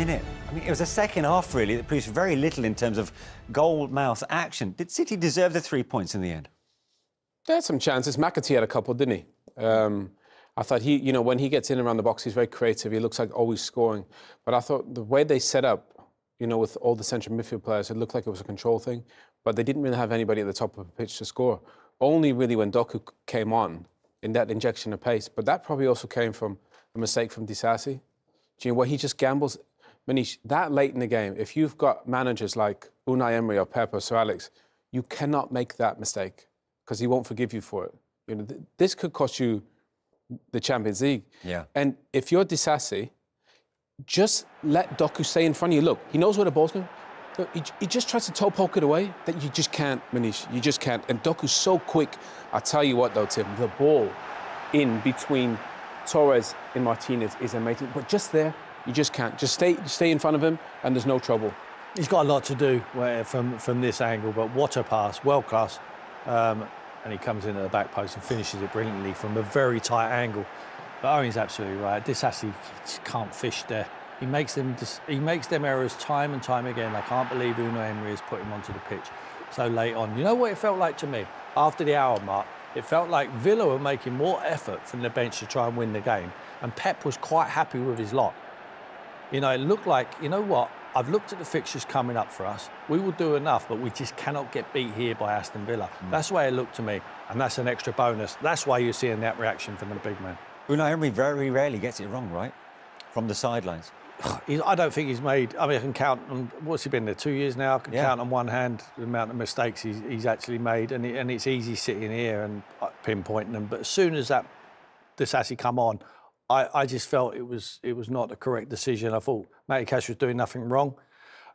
minute. I mean, it was the second half, really, that produced very little in terms of goal-mouth action. Did City deserve the 3 points in the end? They had some chances. McAtee had a couple, didn't he? I thought when he gets in around the box, he's very creative. He looks like always scoring. But I thought the way they set up, with all the central midfield players, it looked like it was a control thing. But they didn't really have anybody at the top of the pitch to score. Only really when Doku came on in that injection of pace. But that probably also came from a mistake from Disasi. Where he just gambles. That late in the game, if you've got managers like Unai Emery or Pep or Sir Alex, you cannot make that mistake because he won't forgive you for it. This could cost you the Champions League. Yeah. And if you're Disasi, just let Doku stay in front of you. Look, he knows where the ball's going. He just tries to toe poke it away that you just can't, Manish. You just can't. And Doku's so quick. I tell you what, though, Tim, the ball in between Torres and Martinez is amazing. But just there, you just can't. Just stay in front of him, and there's no trouble. He's got a lot to do from this angle, but what a pass, world class. And he comes into the back post and finishes it brilliantly from a very tight angle. But Owen's absolutely right. Disasi just can't fish there. He makes them errors time and time again. I can't believe Unai Emery has put him onto the pitch so late on. You know what it felt like to me? After the hour mark, it felt like Villa were making more effort from the bench to try and win the game. And Pep was quite happy with his lot. It looked like, I've looked at the fixtures coming up for us. We will do enough, but we just cannot get beat here by Aston Villa. That's the way it looked to me. And that's an extra bonus. That's why you're seeing that reaction from the big man. Unai Emery very rarely gets it wrong, right? From the sidelines. I don't think he's made... I mean, I can count on... What's he been there, 2 years now? I can count on one hand the amount of mistakes he's actually made. And it's easy sitting here and pinpointing them. But as soon as this actually come on, I just felt it was not the correct decision. I thought Matheus was doing nothing wrong.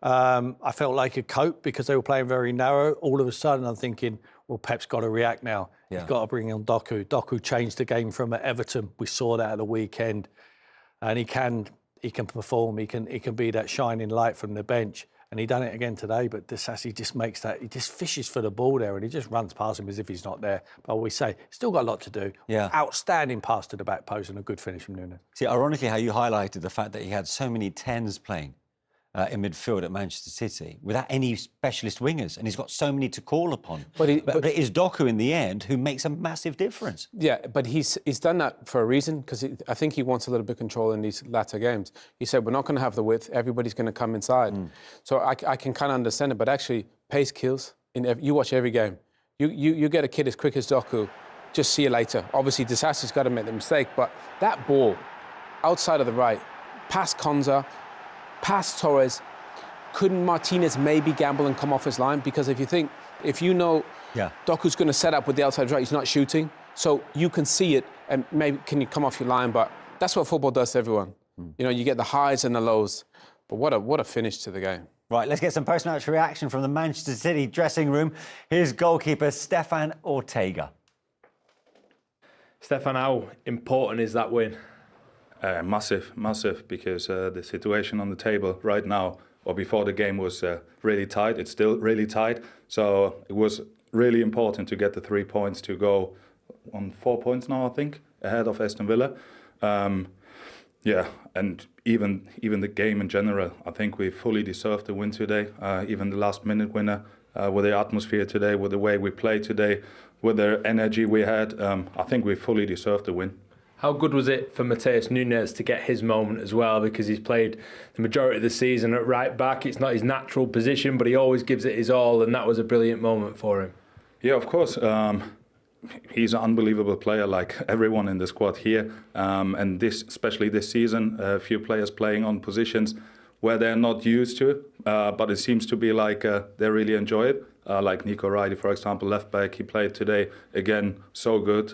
I felt like a cope because they were playing very narrow. All of a sudden, I'm thinking, well, Pep's got to react now. Yeah. He's got to bring on Doku. Doku changed the game from at Everton. We saw that at the weekend. And he can perform. He can be that shining light from the bench. And he done it again today. But Disasi just makes that. He just fishes for the ball there, and he just runs past him as if he's not there. But we say still got a lot to do. Yeah. Outstanding pass to the back post and a good finish from Nunes. See, ironically, how you highlighted the fact that he had so many tens playing in midfield at Manchester City without any specialist wingers, and he's got so many to call upon. But it is Doku in the end who makes a massive difference. Yeah, but he's done that for a reason, because I think he wants a little bit of control in these latter games. He said, we're not going to have the width, everybody's going to come inside. So I can kind of understand it, but actually, pace kills. You watch every game. You get a kid as quick as Doku, just see you later. Obviously, Disasi's got to make the mistake, but that ball, outside of the right, past Konza, past Torres, couldn't Martinez maybe gamble and come off his line? Because if you know Doku's going to set up with the outside right, he's not shooting, so you can see it, and maybe can you come off your line? But that's what football does to everyone. You get the highs and the lows. But what a finish to the game. Right, let's get some post-match reaction from the Manchester City dressing room. Here's goalkeeper Stefan Ortega. Stefan, how important is that win? Massive, because the situation on the table right now, or before the game, was really tight. It's still really tight. So it was really important to get the 3 points to go on 4 points now, I think, ahead of Aston Villa. And even the game in general, I think we fully deserved the win today. Even the last-minute winner, with the atmosphere today, with the way we played today, with the energy we had, I think we fully deserved the win. How good was it for Matheus Nunes to get his moment as well? Because he's played the majority of the season at right back. It's not his natural position, but he always gives it his all, and that was a brilliant moment for him. Yeah, of course. He's an unbelievable player, like everyone in the squad here. And especially this season, a few players playing on positions where they're not used to, but it seems to be like they really enjoy it. Like Nico Riley, for example, left back, he played today again, so good.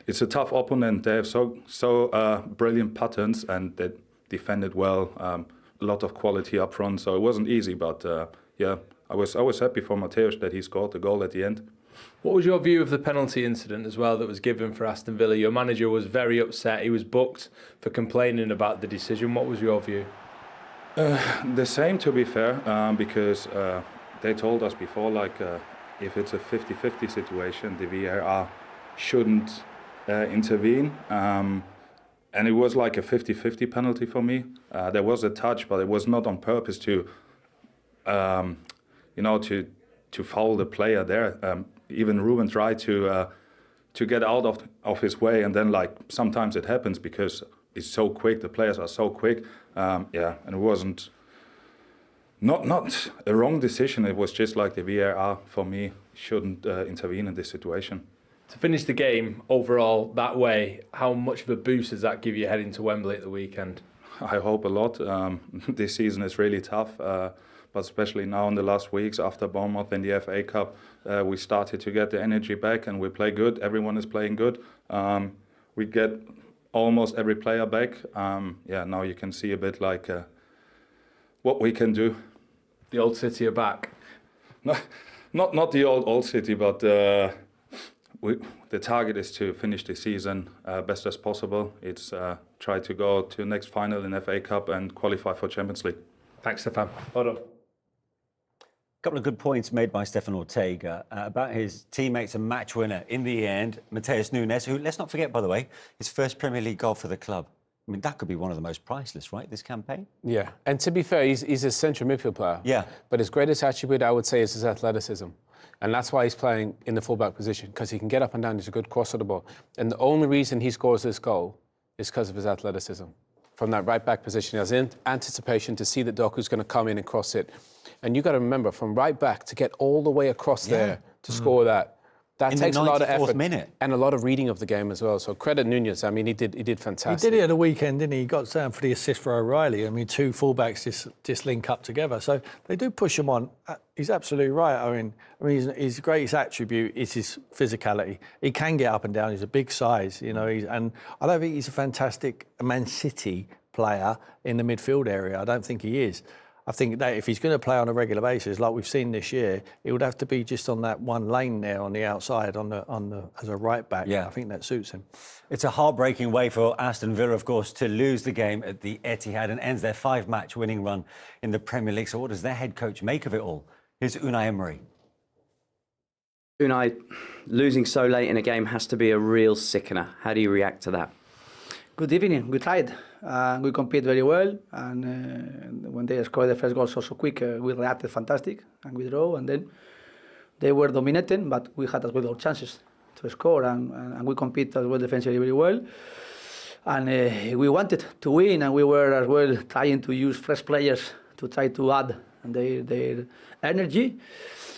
It's a tough opponent. They have so brilliant patterns, and they defended well. A lot of quality up front, so it wasn't easy. But I was happy for Matheus that he scored the goal at the end. What was your view of the penalty incident as well that was given for Aston Villa? Your manager was very upset. He was booked for complaining about the decision. What was your view? The same, to be fair, because they told us before, if it's a 50-50 situation, the VAR shouldn't intervene. and it was like a 50-50 penalty for me. There was a touch, but it was not on purpose to, to foul the player there. Even Ruben tried to get out of his way, and then like sometimes it happens because it's so quick. The players are so quick. And it wasn't not a wrong decision. It was just like the VAR for me shouldn't intervene in this situation. To finish the game overall that way, how much of a boost does that give you heading to Wembley at the weekend? I hope a lot. This season is really tough, but especially now in the last weeks after Bournemouth in the FA Cup, we started to get the energy back and we play good. Everyone is playing good. We get almost every player back. Now you can see a bit like what we can do. The old City are back. No, not the old City, but the target is to finish the season best as possible. It's try to go to the next final in FA Cup and qualify for Champions League. Thanks, Stefan. Well done. A couple of good points made by Stefan Ortega about his teammates and match winner in the end, Matheus Nunes, who, let's not forget, by the way, his first Premier League goal for the club. I mean, that could be one of the most priceless, right, this campaign? Yeah, and to be fair, he's a central midfield player. Yeah. But his greatest attribute, I would say, is his athleticism. And that's why he's playing in the fullback position, because he can get up and down. He's a good crosser of the ball. And the only reason he scores this goal is because of his athleticism. From that right-back position, he has anticipation to see that Doku's going to come in and cross it. And you've got to remember, from right-back to get all the way across there to score that takes a lot of effort minute. and a lot of reading of the game as well. So credit Nunes. I mean, he did fantastic. He did it at the weekend, didn't he? He got down for the assist for O'Reilly. I mean, two fullbacks just link up together. So they do push him on. He's absolutely right. I mean, his greatest attribute is his physicality. He can get up and down. He's a big size, you know. And I don't think he's a fantastic Man City player in the midfield area. I don't think he is. I think that if he's going to play on a regular basis, like we've seen this year, it would have to be just on that one lane there on the outside, as a right back. Yeah. I think that suits him. It's a heartbreaking way for Aston Villa, of course, to lose the game at the Etihad and ends their 5-match winning run in the Premier League. So what does their head coach make of it all? Here's Unai Emery. Unai, losing so late in a game has to be a real sickener. How do you react to that? Good evening. We tried. We compete very well, and when they scored the first goal so quick, we reacted fantastic, and we draw. And then they were dominating, but we had as well our chances to score, and we compete as well defensively very well. And we wanted to win, and we were as well trying to use fresh players to try to add their energy.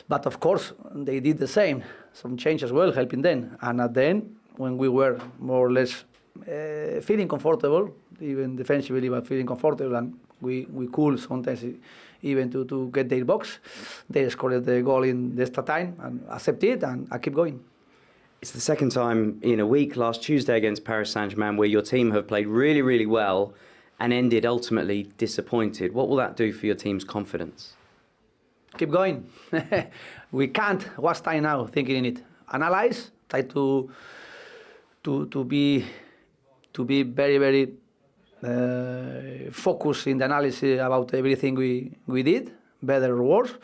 But of course, they did the same, some change as well, helping them. And at the end, when we were more or less feeling comfortable, even defensively, but feeling comfortable, and we could sometimes even to get their box. They scored the goal in the extra time and accept it, and I keep going. It's the second time in a week, last Tuesday against Paris Saint-Germain, where your team have played really, really well and ended ultimately disappointed. What will that do for your team's confidence? Keep going. We can't waste time now thinking in it. Analyze, try to be very, very focused in the analysis about everything we did, better or worse,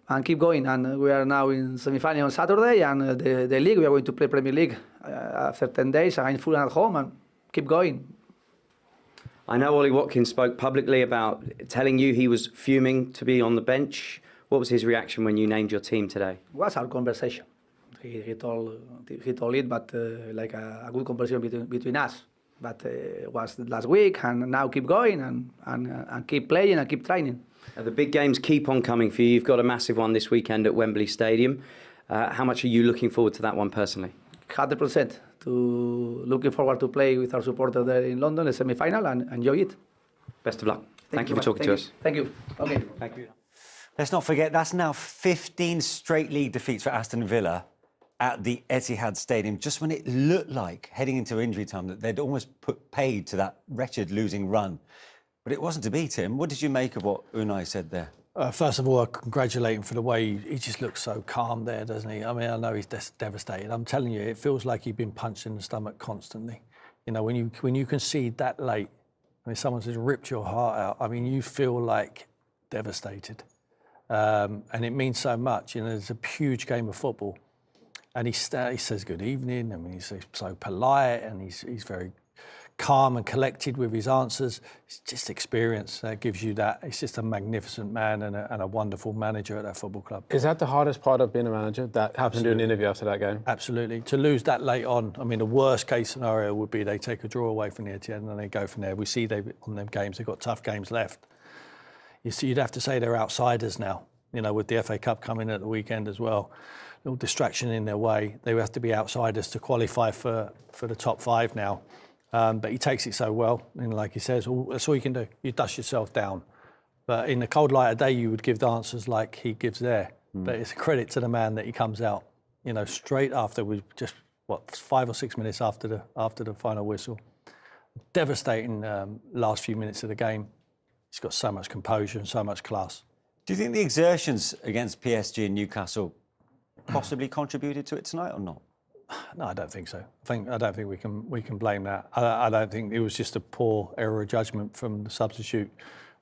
and keep going. And we are now in semi-final on Saturday, and the league, we are going to play Premier League after 10 days against Fulham at home, and keep going. I know Ollie Watkins spoke publicly about telling you he was fuming to be on the bench. What was his reaction when you named your team today? It was our conversation. He told it, but like a good conversation between us. But it was last week, and now keep going and keep playing and keep training. The big games keep on coming for you. You've got a massive one this weekend at Wembley Stadium. How much are you looking forward to that one personally? 100%. Looking forward to play with our supporters there in London, the semi-final, and enjoy it. Best of luck. Thank you for talking to us. Thank you. Okay. Thank you. Let's not forget, that's now 15 straight league defeats for Aston Villa at the Etihad Stadium, just when it looked like, heading into injury time, that they'd almost put paid to that wretched losing run. But it wasn't to be, Tim. What did you make of what Unai said there? First of all, I congratulate him for the way he just looks so calm there, doesn't he? I mean, I know he's devastated. I'm telling you, it feels like he's been punched in the stomach constantly. You know, when you concede that late, I mean, someone's just ripped your heart out. I mean, you feel like devastated. And it means so much. You know, it's a huge game of football. And he says good evening. I mean, he's so polite and he's very calm and collected with his answers. It's just experience that gives you that. He's just a magnificent man and a wonderful manager at that football club. Is that the hardest part of being a manager? That happened to do an interview after that game? Absolutely. To lose that late on, I mean, the worst case scenario would be they take a draw away from the Etienne and they go from there. We see on them games, they've got tough games left. You see, you'd have to say they're outsiders now, with the FA Cup coming at the weekend as well. Little distraction in their way. They have to be outsiders to qualify for the top 5 now. But he takes it so well, and like he says, that's all you can do. You dust yourself down. But in the cold light of day, you would give the answers like he gives there. But it's a credit to the man that he comes out, straight after, we just 5 or 6 minutes after the final whistle. Devastating last few minutes of the game. He's got so much composure and so much class. Do you think the exertions against PSG and Newcastle possibly contributed to it tonight or not? No, I don't think so. I don't think we can blame that. I don't think it was just a poor error of judgment from the substitute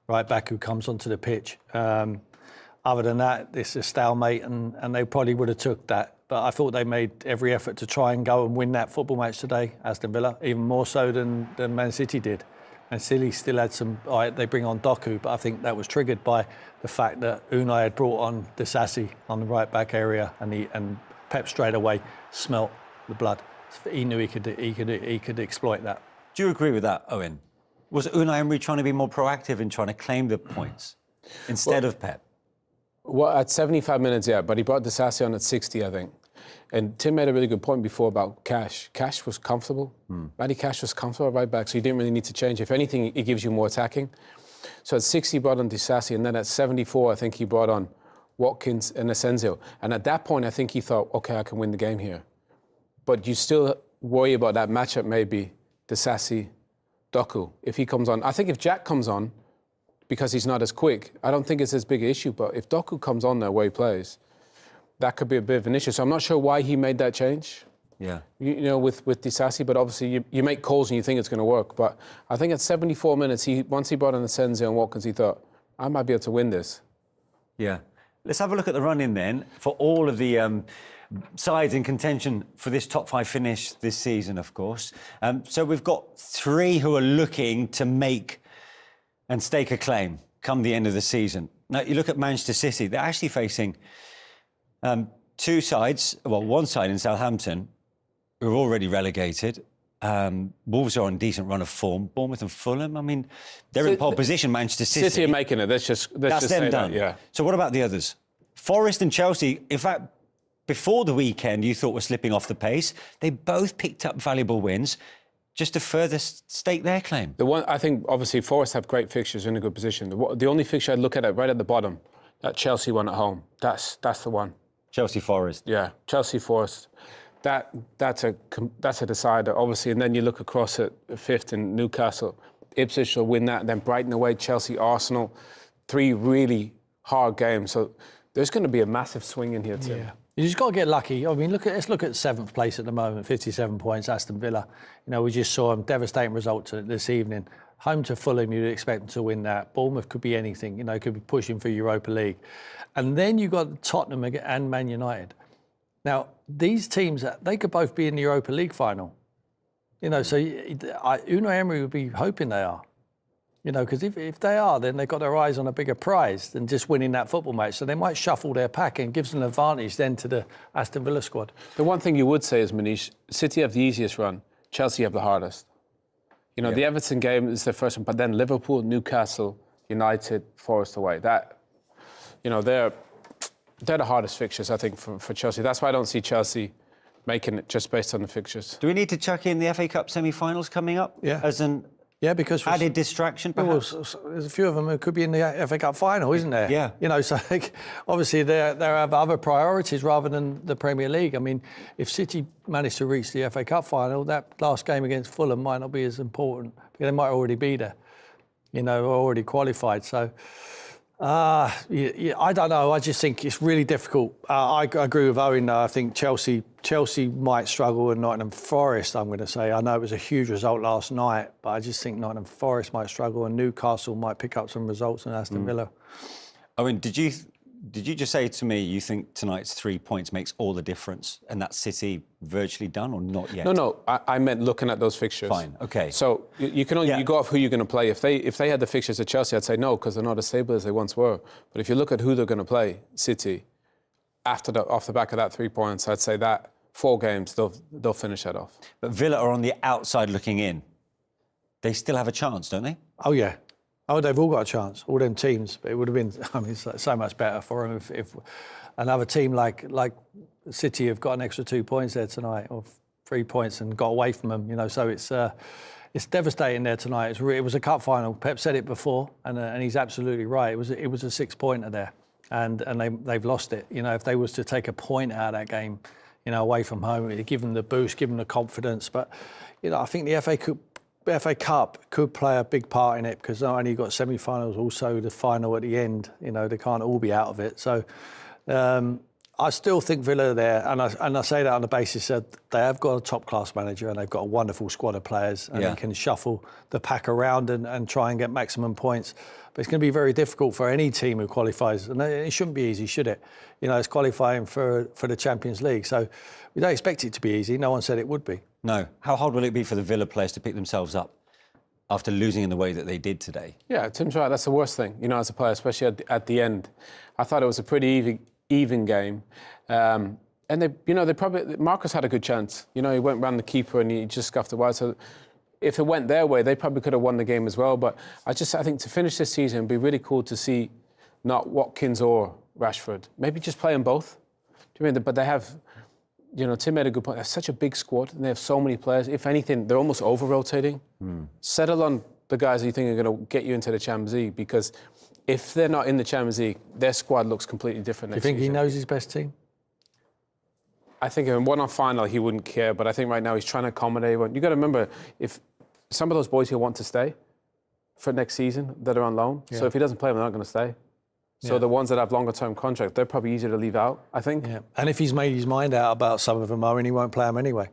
right back who comes onto the pitch. Other than that, it's a stalemate, and they probably would have took that. But I thought they made every effort to try and go and win that football match today, Aston Villa, even more so than Man City did. And City still had some. They bring on Doku, but I think that was triggered by the fact that Unai had brought on Disasi on the right back area, and Pep straight away smelt the blood. He knew he could exploit that. Do you agree with that, Owen? Was Unai Emery trying to be more proactive in trying to claim the points instead of Pep? Well, at 75 minutes, yeah, but he brought Disasi on at 60, I think. And Tim made a really good point before about Cash. Cash was comfortable. Matty Cash was comfortable right back, so he didn't really need to change. If anything, it gives you more attacking. So at 60, he brought on Disasi, and then at 74, I think he brought on Watkins and Asensio. And at that point, I think he thought, OK, I can win the game here. But you still worry about that matchup, maybe, Disasi, Doku. If he comes on, I think if Jack comes on, because he's not as quick, I don't think it's as big an issue. But if Doku comes on there where he plays, that could be a bit of an issue. So I'm not sure why he made that change. Yeah. With Disasi, but obviously you make calls and you think it's going to work. But I think at 74 minutes, once he brought on Asensio and Watkins, he thought, I might be able to win this. Yeah. Let's have a look at the run-in then for all of the sides in contention for this top 5 finish this season, of course. So we've got 3 who are looking to make and stake a claim come the end of the season. Now, you look at Manchester City, they're actually facing 2 sides, well, one side in Southampton, who are already relegated. Wolves are on a decent run of form. Bournemouth and Fulham, I mean, they're in pole position, Manchester City. City are making it, that's just them say done. That, yeah. So what about the others? Forest and Chelsea, in fact, before the weekend, you thought were slipping off the pace. They both picked up valuable wins just to further stake their claim. The one, I think, obviously, Forest have great fixtures in a good position. The only fixture I'd look at right at the bottom, that Chelsea one at home. That's the one. Chelsea Forest. Yeah, Chelsea Forest. That's a decider, obviously. And then you look across at 5th in Newcastle. Ipswich will win that. And then Brighton away, Chelsea, Arsenal. 3 really hard games. So there's going to be a massive swing in here, too. Yeah. You just got to get lucky. I mean, let's look at 7th place at the moment, 57 points, Aston Villa. We just saw a devastating result this evening. Home to Fulham, you'd expect them to win that. Bournemouth could be anything, could be pushing for Europa League. And then you've got Tottenham and Man United. Now, these teams, they could both be in the Europa League final. So Unai Emery would be hoping they are. Because if they are, then they've got their eyes on a bigger prize than just winning that football match. So they might shuffle their pack and gives them an advantage then to the Aston Villa squad. The one thing you would say is, Manish, City have the easiest run. Chelsea have the hardest. The Everton game is their first one, but then Liverpool, Newcastle, United, Forest away. That, they're the hardest fixtures, I think, for Chelsea. That's why I don't see Chelsea making it just based on the fixtures. Do we need to chuck in the FA Cup semi-finals coming up? Yeah. As an because added distraction, perhaps? Well, there's a few of them who could be in the FA Cup final, isn't there? Yeah. So obviously they have other priorities rather than the Premier League. I mean, if City manage to reach the FA Cup final, that last game against Fulham might not be as important because they might already be there, already qualified. So, I don't know. I just think it's really difficult. I agree with Owen. I think Chelsea might struggle and Nottingham Forest, I'm going to say. I know it was a huge result last night, but I just think Nottingham Forest might struggle and Newcastle might pick up some results in Aston Villa. Owen, did you did you just say to me you think tonight's 3 points makes all the difference and that City virtually done or not yet? No, I meant looking at those fixtures. Fine, okay. So you can only you go off who you're going to play. If they had the fixtures at Chelsea, I'd say no, because they're not as stable as they once were. But if you look at who they're going to play, City, off the back of that 3 points, I'd say that 4 games they'll finish that off. But Villa are on the outside looking in. They still have a chance, don't they? Oh, yeah. Oh, they've all got a chance, all them teams. But it would have been, I mean, so much better for them if another team like City have got an extra 2 points there tonight, or 3 points, and got away from them. You know, so it's devastating there tonight. It was a cup final. Pep said it before, and he's absolutely right. It was a 6-pointer there, and they've lost it. You know, if they was to take a point out of that game, you know, away from home, it'd give them the boost, give them the confidence. But you know, I think the FA Cup could play a big part in it, because not only you've got semi-finals, also the final at the end. You know, they can't all be out of it. So I still think Villa are there, and I say that on the basis that they have got a top-class manager and they've got a wonderful squad of players, and they can shuffle the pack around and try and get maximum points. But it's going to be very difficult for any team who qualifies, and it shouldn't be easy, should it? You know, it's qualifying for the Champions League, so we don't expect it to be easy. No one said it would be. No. How hard will it be for the Villa players to pick themselves up after losing in the way that they did today? Yeah, Tim's right. That's the worst thing, you know, as a player, especially at the end. I thought it was a pretty even game. And they probably, Marcus had a good chance. You know, he went round the keeper and he just scuffed it wide. So if it went their way, they probably could have won the game as well. But I think to finish this season, it'd be really cool to see not Watkins or Rashford. Maybe just play them both. Do you mean? But they have, you know, Tim made a good point. They have such a big squad and they have so many players. If anything, they're almost over-rotating. Settle on the guys that you think are going to get you into the Champions League, because if they're not in the Champions League, their squad looks completely different. Do you think he knows his best team? I think in one-off final he wouldn't care, but I think right now he's trying to accommodate everyone. You've got to remember, if some of those boys he'll want to stay for next season that are on loan. So if he doesn't play them, they're not going to stay. So the ones that have longer-term contract, they're probably easier to leave out, I think. Yeah. And if he's made his mind out about some of them, Owen, he won't play them anyway.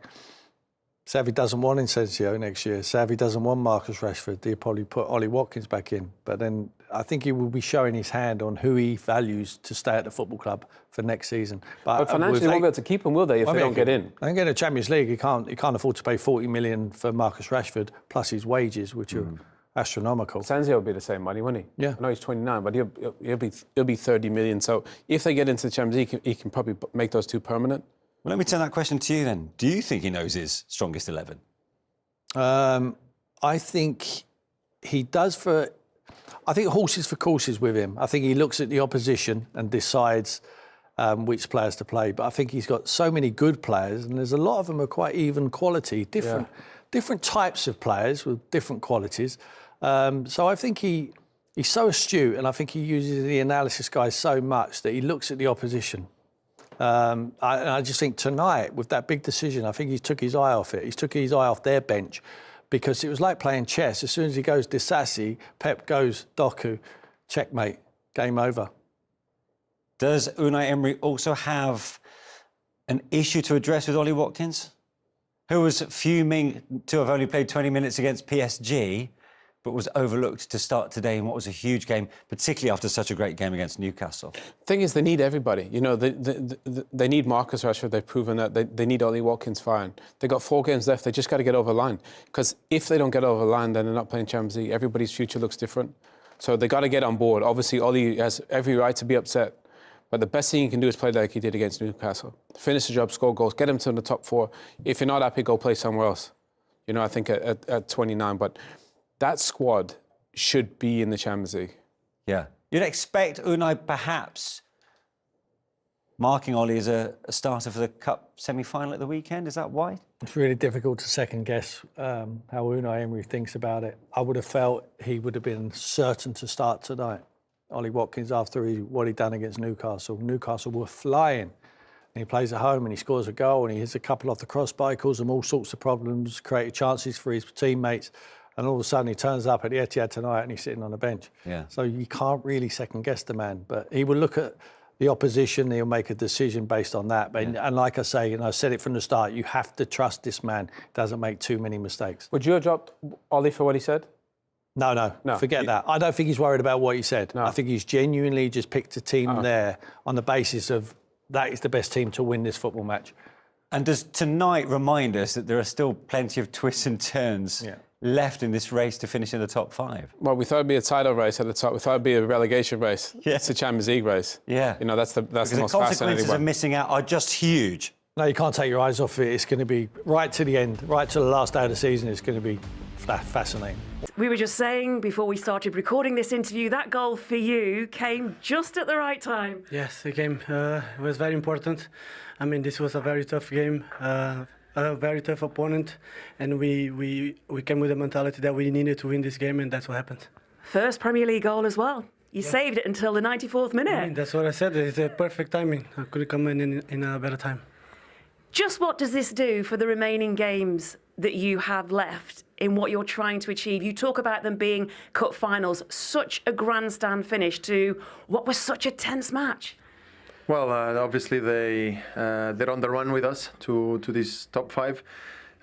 Say if he doesn't want Incensio next year, say if he doesn't want Marcus Rashford, he'll probably put Ollie Watkins back in. But then I think he will be showing his hand on who he values to stay at the football club for next season. But financially, they won't be able to keep him, will they, if they don't get in? They don't get a Champions League. He can't afford to pay 40 million for Marcus Rashford, plus his wages, which are astronomical. Incensio will be the same money, won't he? Yeah. I know he's 29, but he'll be 30 million. So if they get into the Champions League, he can probably make those two permanent. Well, let me turn that question to you then. Do you think he knows his strongest 11? I think he does I think horses for courses with him. I think he looks at the opposition and decides which players to play. But I think he's got so many good players, and there's a lot of them are quite even quality, different types of players with different qualities. So I think he's so astute, and I think he uses the analysis guys so much that he looks at the opposition. I just think tonight, with that big decision, I think he took his eye off it. He took his eye off their bench, because it was like playing chess. As soon as he goes Disassi, Pep goes Doku, checkmate, game over. Does Unai Emery also have an issue to address with Ollie Watkins, who was fuming to have only played 20 minutes against PSG, but was overlooked to start today in what was a huge game, particularly after such a great game against Newcastle? Thing is, they need everybody. You know, they need Marcus Rashford. They've proven that. They need Ollie Watkins fine. They've got 4 games left. They just got to get over the line. Because if they don't get over the line, then they're not playing Champions League. Everybody's future looks different. So they got to get on board. Obviously, Ollie has every right to be upset. But the best thing you can do is play like he did against Newcastle. Finish the job, score goals, get him to the top 4. If you're not happy, go play somewhere else. You know, I think at 29. But that squad should be in the Champions League. Yeah. You'd expect Unai perhaps marking Ollie as a starter for the Cup semi-final at the weekend. Is that why? It's really difficult to second-guess how Unai Emery thinks about it. I would have felt he would have been certain to start tonight. Ollie Watkins, after what he'd done against Newcastle. Newcastle were flying. And he plays at home and he scores a goal and he hits a couple off the crossbar. He caused them all sorts of problems, created chances for his teammates. And all of a sudden he turns up at the Etihad tonight and he's sitting on the bench. Yeah. So you can't really second guess the man. But he will look at the opposition, he'll make a decision based on that. But and like I say, I said it from the start, you have to trust this man. Doesn't make too many mistakes. Would you have dropped Ollie for what he said? No, forget that. I don't think he's worried about what he said. No. I think he's genuinely just picked a team there on the basis of that is the best team to win this football match. And does tonight remind us that there are still plenty of twists and turns left in this race to finish in the top 5? Well, we thought it'd be a title race at the top. We thought it'd be a relegation race. Yeah. It's a Champions League race. Yeah. You know, that's the most the fascinating consequences one. of missing out are just huge. No, you can't take your eyes off it. It's going to be right to the end, right to the last day of the season. It's going to be fascinating. We were just saying before we started recording this interview, that goal for you came just at the right time. Yes, it came. It was very important. I mean, this was a very tough game, a very tough opponent, and we came with the mentality that we needed to win this game, and that's what happened. First Premier League goal as well. You saved it until the 94th minute. I mean, that's what I said. It's a perfect timing. I could come in a better time. Just what does this do for the remaining games that you have left in what you're trying to achieve? You talk about them being cup finals, such a grandstand finish to what was such a tense match. Well, obviously they're on the run with us to this top 5,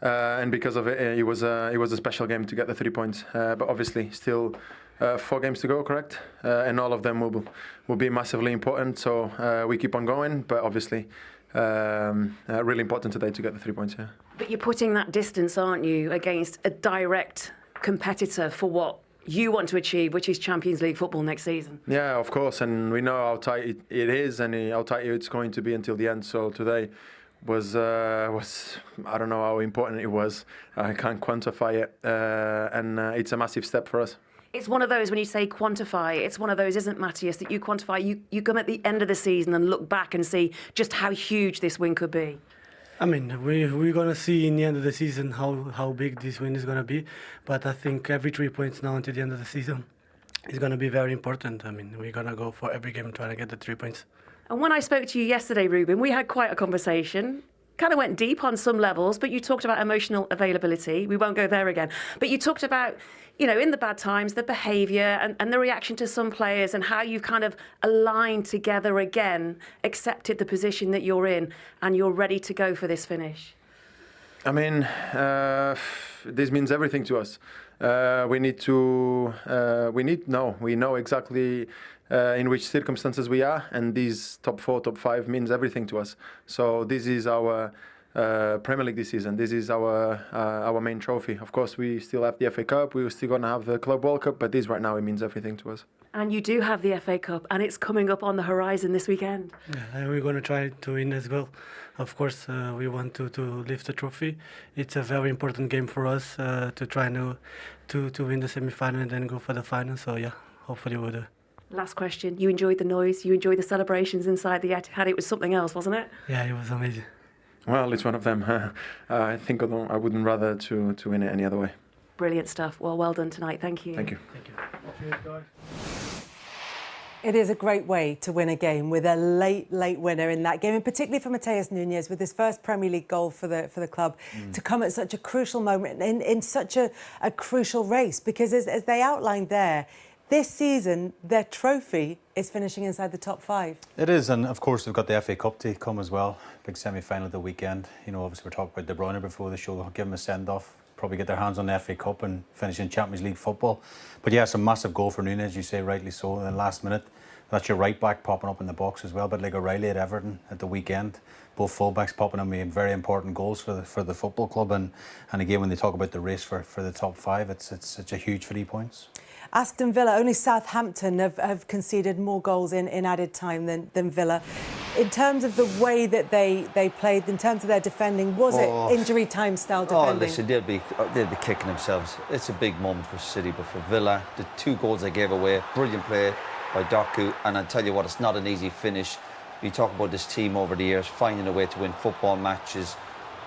and because of it, it was a special game to get the 3 points. But obviously, still 4 games to go, correct? And all of them will be massively important. So we keep on going, but obviously. Really important today to get the 3 points, yeah. But you're putting that distance, aren't you, against a direct competitor for what you want to achieve, which is Champions League football next season. Yeah, of course, and we know how tight it is and how tight it's going to be until the end. So today was I don't know how important it was. I can't quantify it, and it's a massive step for us. It's one of those, when you say quantify, it's one of those, isn't Matheus, that you quantify, you come at the end of the season and look back and see just how huge this win could be. I mean, we're going to see in the end of the season how big this win is going to be. But I think every 3 points now until the end of the season is going to be very important. I mean, we're going to go for every game trying to get the 3 points. And when I spoke to you yesterday, Ruben, we had quite a conversation. Kind of went deep on some levels, but you talked about emotional availability. We won't go there again. But you talked about, you know, in the bad times, the behaviour and the reaction to some players and how you've kind of aligned together again, accepted the position that you're in, and you're ready to go for this finish. I mean, this means everything to us. We know exactly in which circumstances we are, and these top 4, top 5 means everything to us. So this is our Premier League this season. This is our main trophy. Of course, we still have the FA Cup. We're still going to have the Club World Cup, but this right now, it means everything to us. And you do have the FA Cup, and it's coming up on the horizon this weekend. Yeah, and we're going to try to win as well. Of course, we want to lift the trophy. It's a very important game for us to try to win the semi-final and then go for the final. So yeah, hopefully we'll do. Last question. You enjoyed the noise. You enjoyed the celebrations inside the Etihad. It was something else, wasn't it? Yeah, it was amazing. Well, it's one of them. I think I wouldn't rather to win it any other way. Brilliant stuff. Well done tonight. Thank you. Thank you. Thank you. Cheers, guys. It is a great way to win a game with a late winner in that game, and particularly for Matheus Nunes with his first Premier League goal for the club, to come at such a crucial moment in such a crucial race, because as they outlined there, this season their trophy is finishing inside the top 5. It is, and of course they've got the FA Cup to come as well. Big semi-final at the weekend. You know, obviously we're talking about De Bruyne before the show. They'll give him a send-off, probably get their hands on the FA Cup and finish in Champions League football. But yeah, it's a massive goal for Nunes, you say rightly so, in the last minute. That's your right back popping up in the box as well, but like O'Reilly at Everton at the weekend, both full backs popping in with very important goals for the football club. And again, when they talk about the race for the top 5, it's such a huge 3 points. Aston Villa, only Southampton have conceded more goals in added time than Villa. In terms of the way that they played, in terms of their defending, was it injury time style defending? Oh, listen, they'll be kicking themselves. It's a big moment for City, but for Villa, the 2 goals they gave away, brilliant play by Doku, and I'll tell you what, it's not an easy finish. You talk about this team over the years, finding a way to win football matches.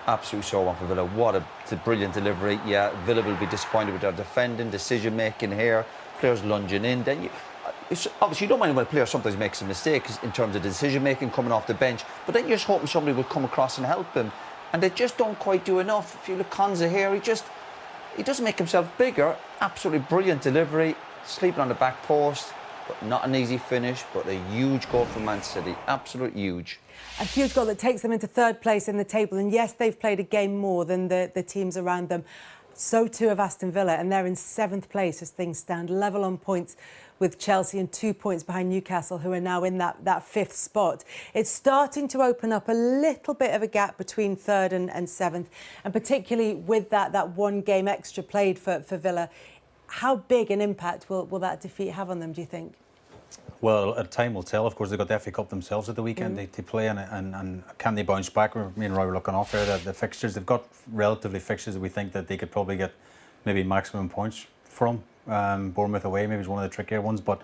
Absolute show one for Villa. What a brilliant delivery. Yeah, Villa will be disappointed with their defending, decision-making here, players lunging in. Then obviously you don't mind when a player sometimes makes a mistake in terms of decision-making coming off the bench, but then you're just hoping somebody will come across and help him. And they just don't quite do enough. If you look Konza here, he doesn't make himself bigger. Absolutely brilliant delivery, sleeping on the back post. But not an easy finish, but a huge goal for Man City. Absolute huge. A huge goal that takes them into 3rd place in the table. And yes, they've played a game more than the teams around them. So too have Aston Villa, and they're in 7th place as things stand, level on points with Chelsea and 2 points behind Newcastle, who are now in that 5th spot. It's starting to open up a little bit of a gap between 3rd and 7th, and particularly with that 1 game extra played for Villa. How big an impact will that defeat have on them, do you think? Well, time will tell. Of course, they got the FA Cup themselves at the weekend to play, and can they bounce back? Me and Roy were looking off there. The fixtures, they've got relatively fixtures that we think that they could probably get maybe maximum points from. Bournemouth away maybe is one of the trickier ones, but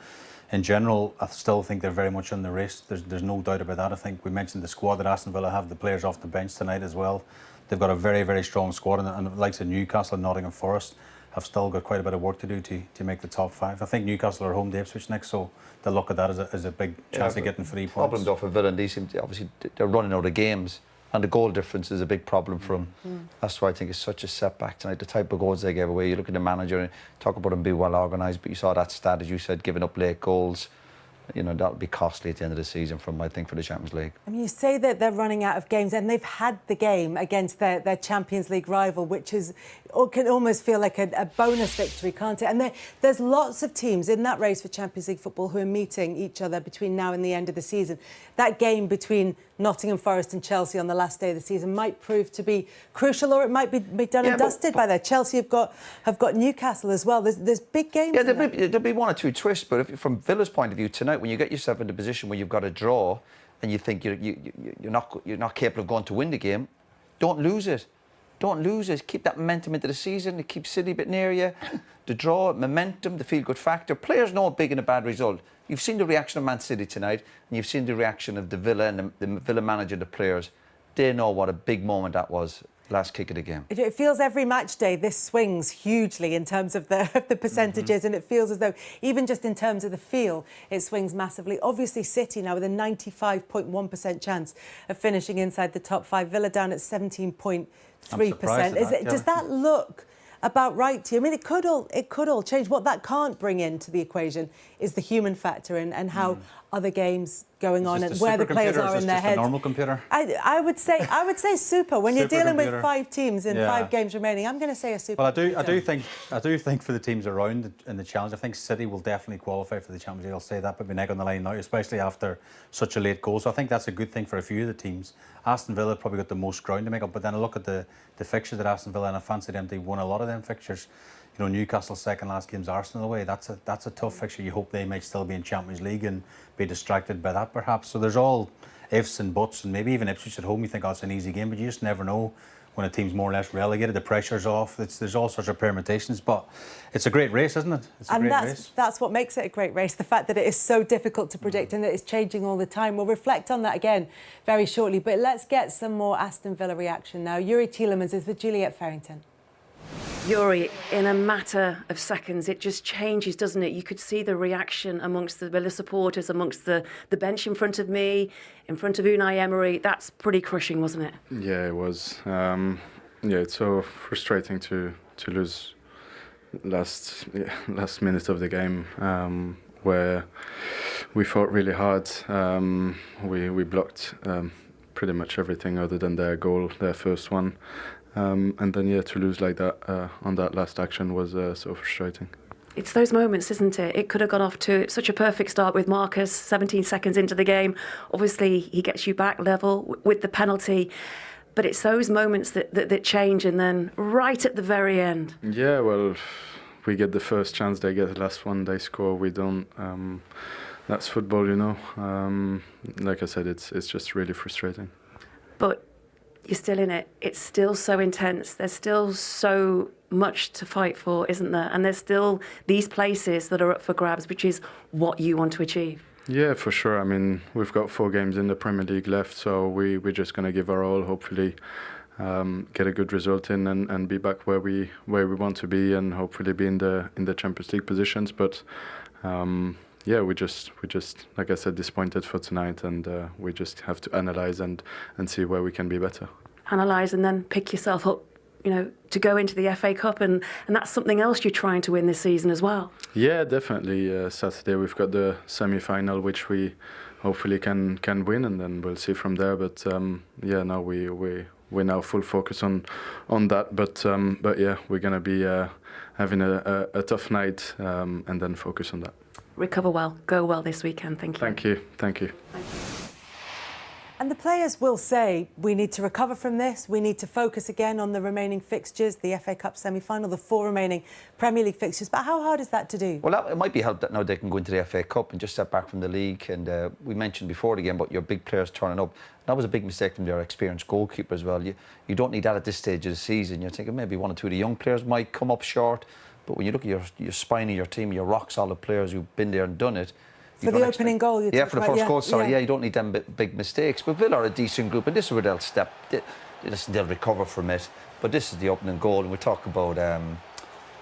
in general, I still think they're very much in the race. There's no doubt about that. I think we mentioned the squad that Aston Villa have, the players off the bench tonight as well. They've got a very, very strong squad, and the likes of Newcastle and Nottingham Forest have still got quite a bit of work to do to make the top 5. I think Newcastle are home to Ipswich next, so they'll look at that as a big chance of getting 3 points. Problem though for Villa, and obviously they're running out of games, and the goal difference is a big problem for them. That's why I think it's such a setback tonight. The type of goals they gave away. You look at the manager and talk about them being well organised, but you saw that stat, as you said, giving up late goals. You know, that'll be costly at the end of the season for them, I think, for the Champions League. I mean, you say that they're running out of games, and they've had the game against their Champions League rival, which is, or can almost feel like a bonus victory, can't it? And there's lots of teams in that race for Champions League football who are meeting each other between now and the end of the season. That game between Nottingham Forest and Chelsea on the last day of the season might prove to be crucial, or it might be done and dusted by that. Chelsea have got Newcastle as well. There's big games. Yeah, there'll be 1 or 2 twists, but from Villa's point of view tonight, when you get yourself in the position where you've got a draw and you think you're not capable of going to win the game, don't lose it. Don't lose it. Keep that momentum into the season. It keeps City a bit near you. The draw, momentum, the feel-good factor. Players know a big and a bad result. You've seen the reaction of Man City tonight, and you've seen the reaction of the Villa and the Villa manager, the players. They know what a big moment that was. Last kick of the game. It feels every match day this swings hugely in terms of the percentages, and it feels as though even just in terms of the feel, it swings massively. Obviously, City now with a 95.1% chance of finishing inside the top 5. Villa down at 17.3%. Does that look about right to you? I mean, it could all change. What that can't bring into the equation is the human factor and how other games going on and where the players are in their heads. A normal computer? I would say super. When you're dealing with 5 teams in 5 games remaining, I'm going to say a super. Well, I do think for the teams around in the challenge, I think City will definitely qualify for the Champions League. I'll say that, but my neck on the line now, especially after such a late goal. So I think that's a good thing for a few of the teams. Aston Villa probably got the most ground to make up, but then I look at the fixtures that Aston Villa, and I fancy them to won a lot of them fixtures. You know, Newcastle's second last game's Arsenal away. That's a tough fixture. You hope they might still be in Champions League and be distracted by that, perhaps. So there's all ifs and buts, and maybe even Ipswich at home. You think, oh, it's an easy game, but you just never know when a team's more or less relegated. The pressure's off. There's all sorts of permutations, but it's a great race, isn't it? It's a great race. That's what makes it a great race. The fact that it is so difficult to predict and that it's changing all the time. We'll reflect on that again very shortly, but let's get some more Aston Villa reaction now. Youri Tielemans is with Juliet Farrington. Youri, in a matter of seconds, it just changes, doesn't it? You could see the reaction amongst the Villa supporters, amongst the bench in front of me, in front of Unai Emery. That's pretty crushing, wasn't it? Yeah, it was. It's so frustrating to lose last minute of the game, where we fought really hard. We blocked pretty much everything other than their goal, their first one. And then, to lose like that on that last action was so frustrating. It's those moments, isn't it? It could have gone off to such a perfect start with Marcus, 17 seconds into the game. Obviously, he gets you back level with the penalty. But it's those moments that change, and then right at the very end. Yeah, well, we get the first chance, they get the last one, they score, we don't. That's football, you know. Like I said, it's just really frustrating. But you're still in it. It's still so intense. There's still so much to fight for, isn't there? And there's still these places that are up for grabs, which is what you want to achieve. Yeah, for sure. I mean, we've got 4 games in the Premier League left, so we're just going to give our all, hopefully get a good result in and be back where we want to be, and hopefully be in the Champions League positions. But we just like I said, disappointed for tonight, and we just have to analyse and see where we can be better. Analyse and then pick yourself up, you know, to go into the FA Cup, and that's something else you're trying to win this season as well. Yeah, definitely. Saturday we've got the semi-final, which we hopefully can win, and then we'll see from there. But we we're now full focus on that. But yeah, we're gonna be having a tough night and then focus on that. Recover well, go well this weekend. Thank you. Thank you. Thank you. And the players will say, we need to recover from this, we need to focus again on the remaining fixtures, the FA Cup semi-final, the 4 remaining Premier League fixtures. But how hard is that to do? Well, it might be helped that now they can go into the FA Cup and just step back from the league. And we mentioned before the game about your big players turning up. That was a big mistake from their experienced goalkeeper as well. You don't need that at this stage of the season. You're thinking maybe 1 or 2 of the young players might come up short. But when you look at your spine of your team, your rock-solid players who've been there and done it, for the opening goal, for the first goal, sorry, you don't need them big mistakes. But Villa are a decent group, and this is where they'll step. They'll recover from it. But this is the opening goal, and we talk about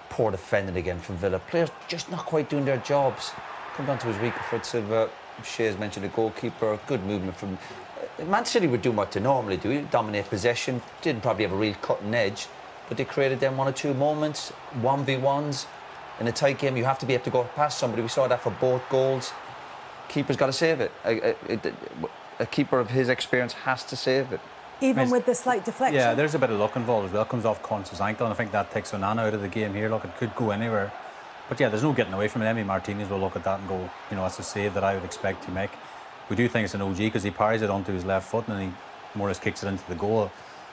poor defending again from Villa. Players just not quite doing their jobs. Come down to his weaker foot. Shay has mentioned the goalkeeper. Good movement from Man City. Would do what they normally do, dominate possession. Didn't probably have a real cutting edge, but they created them 1 or 2 moments, 1v1s. In a tight game, you have to be able to go past somebody. We saw that for both goals. Keeper's got to save it. A keeper of his experience has to save it. Even with the slight deflection? Yeah, there's a bit of luck involved as well. It comes off Conce's ankle, and I think that takes Onana out of the game here. Look, it could go anywhere. But yeah, there's no getting away from it. Emery Martinez will look at that and go, that's a save that I would expect to make. We do think it's an OG because he parries it onto his left foot and then he more or less kicks it into the goal.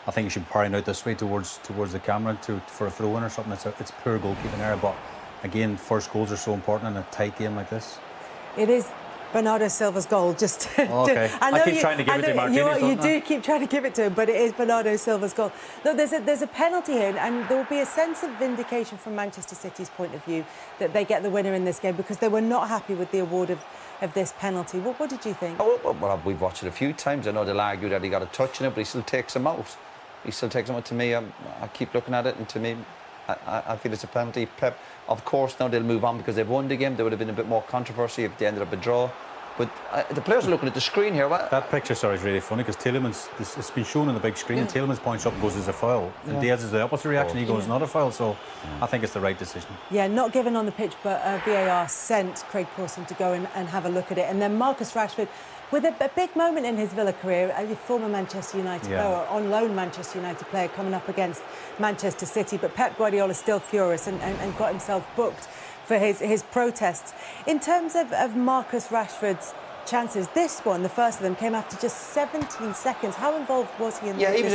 I think he should parry it out this way towards the camera for a throw-in or something. It's poor goalkeeping error. But again, first goals are so important in a tight game like this. It is Bernardo Silva's goal. Okay. I keep trying to give it to Martinez. You do keep trying to give it to him, but it is Bernardo Silva's goal. No, there's a penalty here, and there will be a sense of vindication from Manchester City's point of view that they get the winner in this game because they were not happy with the award of this penalty. What did you think? Well, we've watched it a few times. I know they'll argue that he got a touch in it, but he still takes him out. To me, I keep looking at it, and to me, I feel it's a penalty. Pep, of course, now they'll move on because they've won the game. There would have been a bit more controversy if they ended up a draw. But the players are looking at the screen here. That picture, is really funny because Tielemans, it's been shown on the big screen, and Tielemans points up and goes, "There's a foul." And Diaz is the opposite reaction. He goes, "Not a foul." So I think it's the right decision. Yeah, not given on the pitch, but VAR sent Craig Pawson to go and have a look at it. And then Marcus Rashford, with a big moment in his Villa career, a former Manchester United player, on loan Manchester United player, coming up against Manchester City. But Pep Guardiola still furious and got himself booked for his protests. In terms of Marcus Rashford's chances, this one, the first of them, came after just 17 seconds. How involved was he in this game? Yeah, he was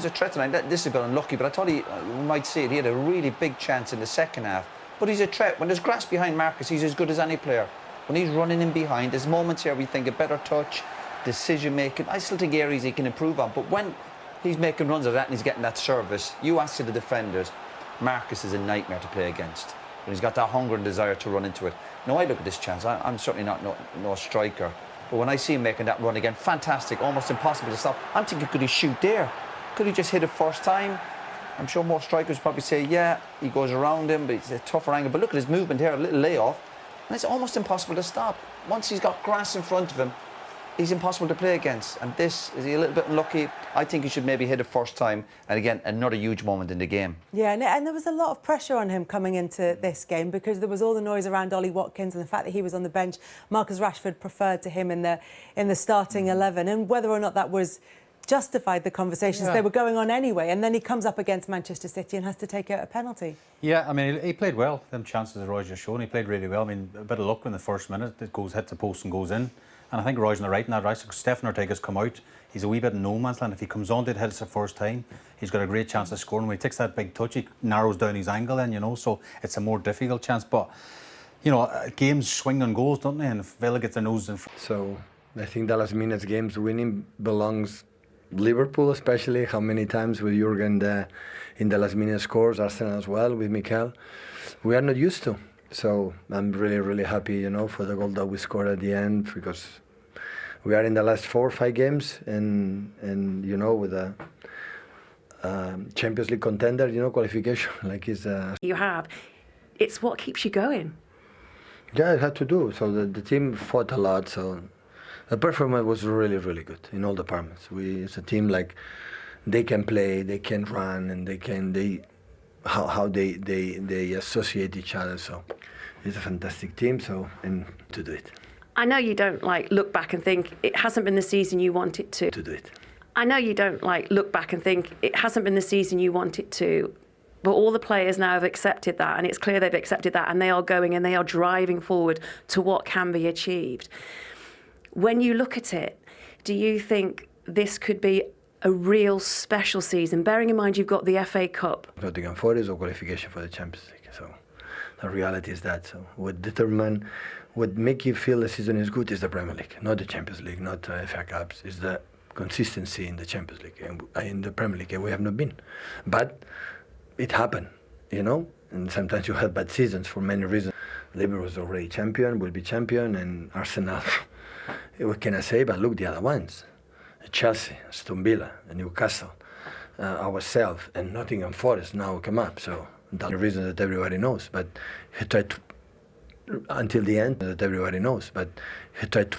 a threat tonight. This has been unlucky, but I thought we might see it. He had a really big chance in the second half. But he's a threat. When there's grass behind Marcus, he's as good as any player. When he's running in behind, there's moments here we think a better touch, decision making. I still think areas he can improve on. But when he's making runs of that and he's getting that service, you ask to the defenders, Marcus is a nightmare to play against. And he's got that hunger and desire to run into it. Now I look at this chance. I'm certainly not no striker, but when I see him making that run again, fantastic, almost impossible to stop. I'm thinking, could he shoot there? Could he just hit it first time? I'm sure more strikers probably say, yeah, he goes around him, but it's a tougher angle. But look at his movement here, a little layoff. And it's almost impossible to stop. Once he's got grass in front of him, he's impossible to play against. And is he a little bit unlucky? I think he should maybe hit it first time. And again, another huge moment in the game. Yeah, and there was a lot of pressure on him coming into this game because there was all the noise around Ollie Watkins and the fact that he was on the bench. Marcus Rashford preferred to him in the starting 11. And whether or not that was justified the conversations, they were going on anyway, and then he comes up against Manchester City and has to take a penalty. Yeah, I mean, he played well. Them chances that Roy's just shown, he played really well. I mean, a bit of luck in the first minute, it hits the post and goes in. And I think Roy's on the right in that, right? So Stefan Ortega's come out, he's a wee bit in no man's land. If he comes on to it, hits the first time, he's got a great chance of scoring. When he takes that big touch, he narrows down his angle then, so it's a more difficult chance. But, games swing on goals, don't they? And if Villa gets their noses in front. So I think the last minutes games winning belongs Liverpool, especially how many times with Jurgen in the last minute scores, Arsenal as well with Mikel. We are not used to. So I'm really, really happy, for the goal that we scored at the end because we are in the last 4 or 5 games and with a Champions League contender, qualification like is. You have. It's what keeps you going. Yeah, it had to do. So the team fought a lot. So the performance was really, really good in all departments. It's a team like they can play, they can run, and how they associate each other. So it's a fantastic team. And to do it. I know you don't look back and think it hasn't been the season you want it to. To do it. I know you don't look back and think it hasn't been the season you want it to, but all the players now have accepted that, and it's clear they've accepted that, and they are going and they are driving forward to what can be achieved. When you look at it, do you think this could be a real special season, bearing in mind you've got the FA Cup? Nottingham Forest or qualification for the Champions League. So the reality is that. So what make you feel the season is good is the Premier League, not the Champions League, not the FA Cups. It's the consistency in the Champions League. And in the Premier League, we have not been. But it happened, and sometimes you have bad seasons for many reasons. Liverpool was already champion, will be champion, and Arsenal, what can I say? But look, the other ones, Chelsea, Aston Villa, Newcastle, ourselves, and Nottingham Forest now come up. So that's the reason that everybody knows. But he tried to, until the end, that everybody knows. But he tried to,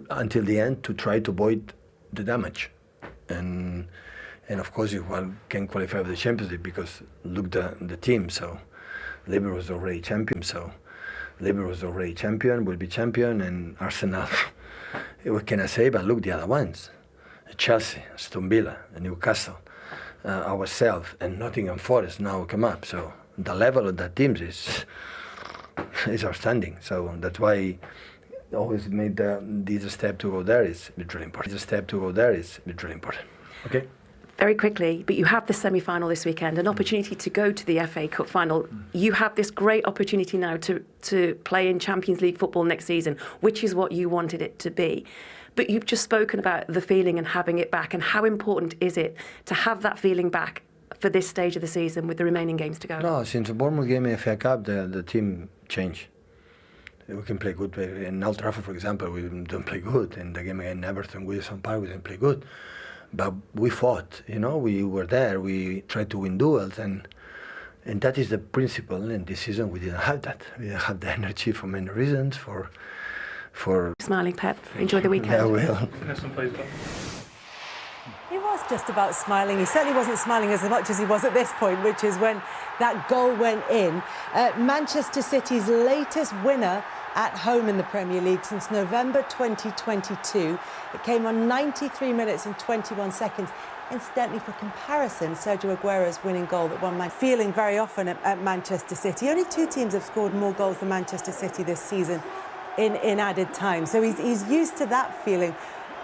until the end, to try to avoid the damage. And of course you can qualify for the Champions League because look the team. So Liverpool was already champion. So Liverpool was already champion, will be champion, and Arsenal. What can I say? But look the other ones, Chelsea, Aston Villa, Newcastle, ourselves, and Nottingham Forest now come up. So the level of that teams is outstanding. So that's why always made this step to go there is literally important. This step to go there is literally important. Okay. Very quickly, but you have the semi-final this weekend, an opportunity to go to the FA Cup final. You have this great opportunity now to play in Champions League football next season, which is what you wanted it to be. But you've just spoken about the feeling and having it back, and how important is it to have that feeling back for this stage of the season with the remaining games to go? No, since the Bournemouth game in FA Cup, the team changed. We can play good. In Old Trafford, for example, we don't play good. In the game against Everton, Wilson Park, we didn't play good. But we fought, we were there, we tried to win duels, and that is the principle. In this season, we didn't have that. We didn't have the energy for many reasons, for... Smiling, Pep. Enjoy the weekend. Yeah, I will. He was just about smiling. He certainly wasn't smiling as much as he was at this point, which is when that goal went in. Manchester City's latest winner at home in the Premier League since November 2022. It came on 93 minutes and 21 seconds. Incidentally, for comparison, Sergio Aguero's winning goal that won feeling very often at Manchester City. Only two teams have scored more goals than Manchester City this season in added time. So he's used to that feeling,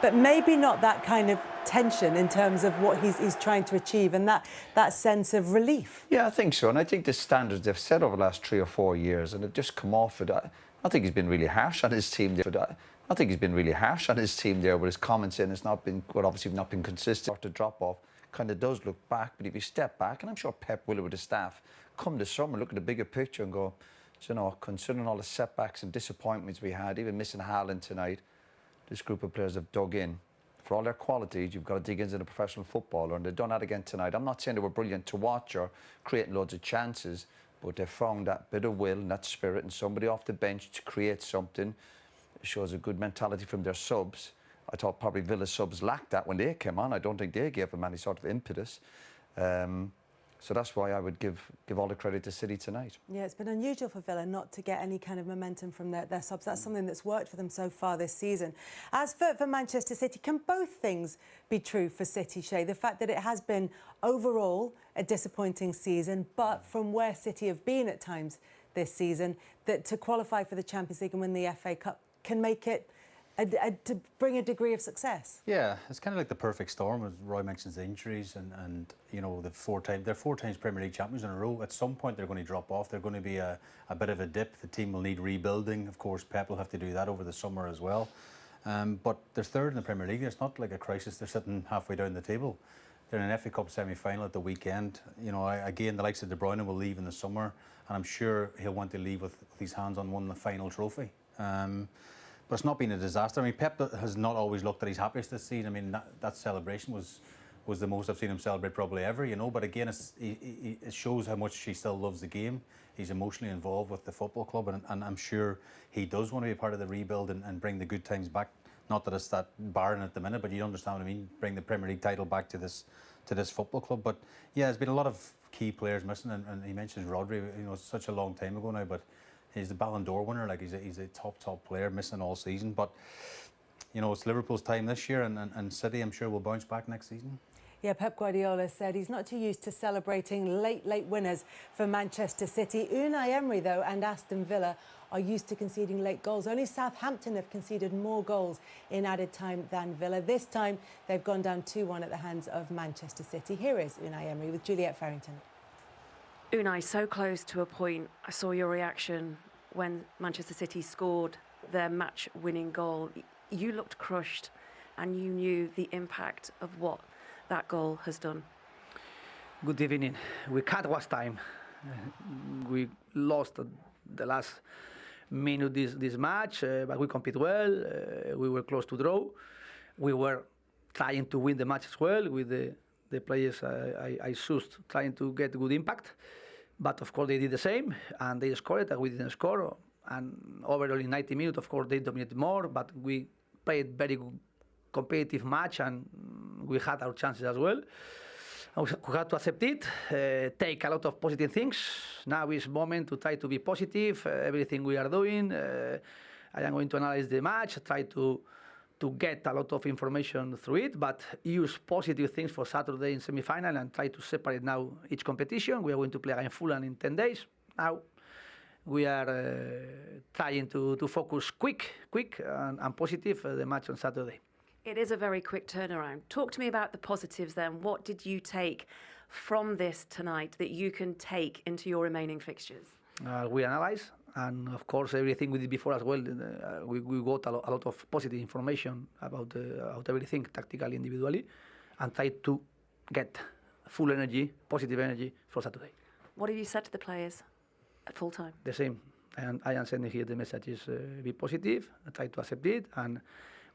but maybe not that kind of tension in terms of what he's trying to achieve and that sense of relief. Yeah, I think so. And I think the standards they've set over the last 3 or 4 years, and they've just come off it. I think he's been really harsh on his team there. I think he's been really harsh on his team there with his comments in. It's not been, obviously not been consistent. To drop off kind of does look back, but if you step back, and I'm sure Pep will with his staff, come this summer, look at the bigger picture and go, considering all the setbacks and disappointments we had, even missing Haaland tonight, this group of players have dug in. For all their qualities, you've got to dig into the professional footballer, and they've done that again tonight. I'm not saying they were brilliant to watch or creating loads of chances, but they found that bit of will and that spirit and somebody off the bench to create something. It shows a good mentality from their subs. I thought probably Villa's subs lacked that when they came on. I don't think they gave them any sort of impetus. So that's why I would give all the credit to City tonight. Yeah, it's been unusual for Villa not to get any kind of momentum from their subs. That's something that's worked for them so far this season. As for Manchester City, can both things be true for City, Shay? The fact that it has been overall a disappointing season, but from where City have been at times this season, that to qualify for the Champions League and win the FA Cup can make it to bring a degree of success. Yeah, it's kind of like the perfect storm, as Roy mentions the injuries and they're 4 times Premier League champions in a row. At some point they're going to drop off. They're going to be a bit of a dip. The team will need rebuilding. Of course, Pep will have to do that over the summer as well. But they're third in the Premier League. It's not like a crisis. They're sitting halfway down the table. They're in an FA Cup semi-final at the weekend. Again, the likes of De Bruyne will leave in the summer, and I'm sure he'll want to leave with his hands on one, the final trophy. But it's not been a disaster. I mean, Pep has not always looked at his happiest this season. I mean, that celebration was the most I've seen him celebrate probably ever, But again, it shows how much he still loves the game. He's emotionally involved with the football club, and I'm sure he does want to be part of the rebuild and bring the good times back. Not that it's that barren at the minute, but you understand what I mean. Bring the Premier League title back to this football club. But yeah, there's been a lot of key players missing, and he mentions Rodri. It's such a long time ago now, but he's the Ballon d'Or winner. Like he's a top player, missing all season. But you know, it's Liverpool's time this year, and City, I'm sure, will bounce back next season. Yeah, Pep Guardiola said he's not too used to celebrating late winners for Manchester City. Unai Emery, though, and Aston Villa are used to conceding late goals. Only Southampton have conceded more goals in added time than Villa. This time, they've gone down 2-1 at the hands of Manchester City. Here is Unai Emery with Juliet Farrington. Unai, so close to a point. I saw your reaction when Manchester City scored their match-winning goal. You looked crushed, and you knew the impact of what that goal has done. Good evening. We can't waste time. We lost the last minute this match, but we compete well. We were close to draw. We were trying to win the match as well with the players I chose, trying to get good impact. But of course they did the same, and they scored, and we didn't score. And overall in 90 minutes, of course, they dominated more, but we played very good competitive match, and we had our chances as well. We had to accept it, take a lot of positive things. Now is moment to try to be positive. Everything we are doing, I am going to analyze the match, try to get a lot of information through it, but use positive things for Saturday in semi-final and try to separate now each competition. We are going to play against Fulham in 10 days. Now we are trying to focus quick and positive the match on Saturday. It is a very quick turnaround. Talk to me about the positives then. What did you take from this tonight that you can take into your remaining fixtures? We analyze, and of course everything we did before as well. We got a lot of positive information about everything, tactically, individually, and try to get full energy, positive energy for Saturday. What have you said to the players at full time? The same. And I am sending here the message is be positive, try to accept it, and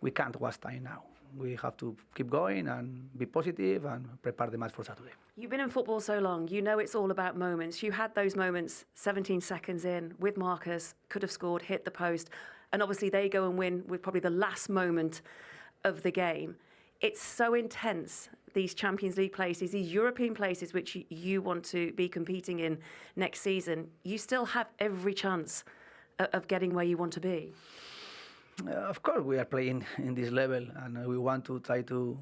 we can't waste time now. We have to keep going and be positive and prepare the match for Saturday. You've been in football so long, you know it's all about moments. You had those moments 17 seconds in with Marcus, could have scored, hit the post, and obviously they go and win with probably the last moment of the game. It's so intense, these Champions League places, these European places which you want to be competing in next season. You still have every chance of getting where you want to be. Of course, we are playing in this level, and we want to try to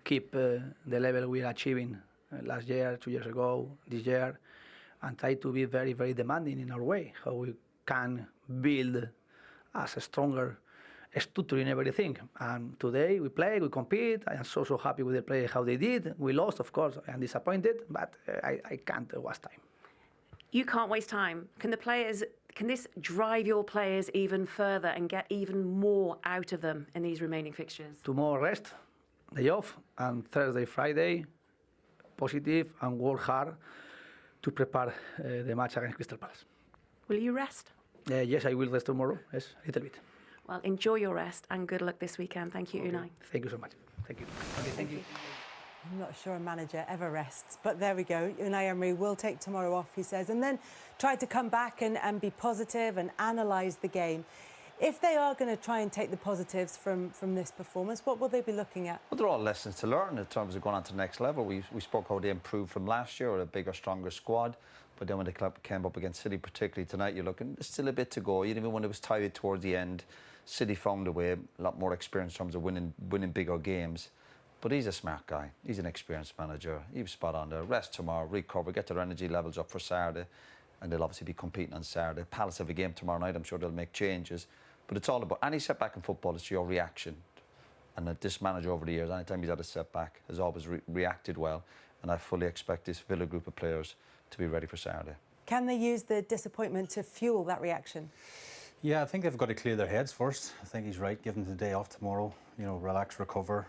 keep the level we are achieving last year, 2 years ago, this year, and try to be very, very demanding in our way, how we can build as a stronger structure in everything. And today we play, we compete. I am so happy with the play, how they did. We lost, of course. I am disappointed, but I can't waste time. You can't waste time. Can this drive your players even further and get even more out of them in these remaining fixtures? Tomorrow rest, day off, and Thursday, Friday, positive and work hard to prepare the match against Crystal Palace. Will you rest? Yes, I will rest tomorrow, yes, a little bit. Well, enjoy your rest and good luck this weekend. Thank you, Unai. Thank you so much. Thank you. Okay, thank you. I'm not sure a manager ever rests, but there we go. Unai Emery will take tomorrow off, he says, and then try to come back and be positive and analyse the game. If they are going to try and take the positives from this performance, what will they be looking at? Well, they're all lessons to learn in terms of going on to the next level. We spoke how they improved from last year with a bigger, stronger squad. But then when the club came up against City, particularly tonight, you're looking, there's still a bit to go. Even when it was tight towards the end, City found a way, a lot more experience in terms of winning bigger games. But he's a smart guy. He's an experienced manager. He was spot on there. Rest tomorrow, recover, get their energy levels up for Saturday. And they'll obviously be competing on Saturday. Palace have a game tomorrow night. I'm sure they'll make changes. But it's all about any setback in football, it's your reaction. And this manager over the years, anytime he's had a setback, has always reacted well. And I fully expect this Villa group of players to be ready for Saturday. Can they use the disappointment to fuel that reaction? Yeah, I think they've got to clear their heads first. I think he's right. Give them the day off tomorrow. You know, relax, recover.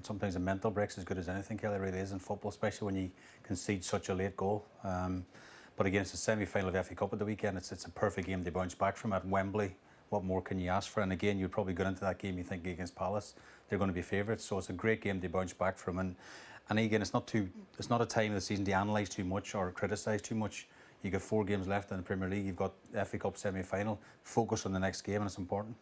Sometimes a mental break's as good as anything, Kelly, really is in football, especially when you concede such a late goal. But again, it's the semi-final of the FA Cup at the weekend. It's a perfect game to bounce back from at Wembley. What more can you ask for? And again, you'd probably go into that game, you think against Palace, they're going to be favourites. So it's a great game to bounce back from. And again, it's not a time of the season to analyse too much or criticise too much. You've got 4 games left in the Premier League. You've got the FA Cup semi-final. Focus on the next game, and it's important.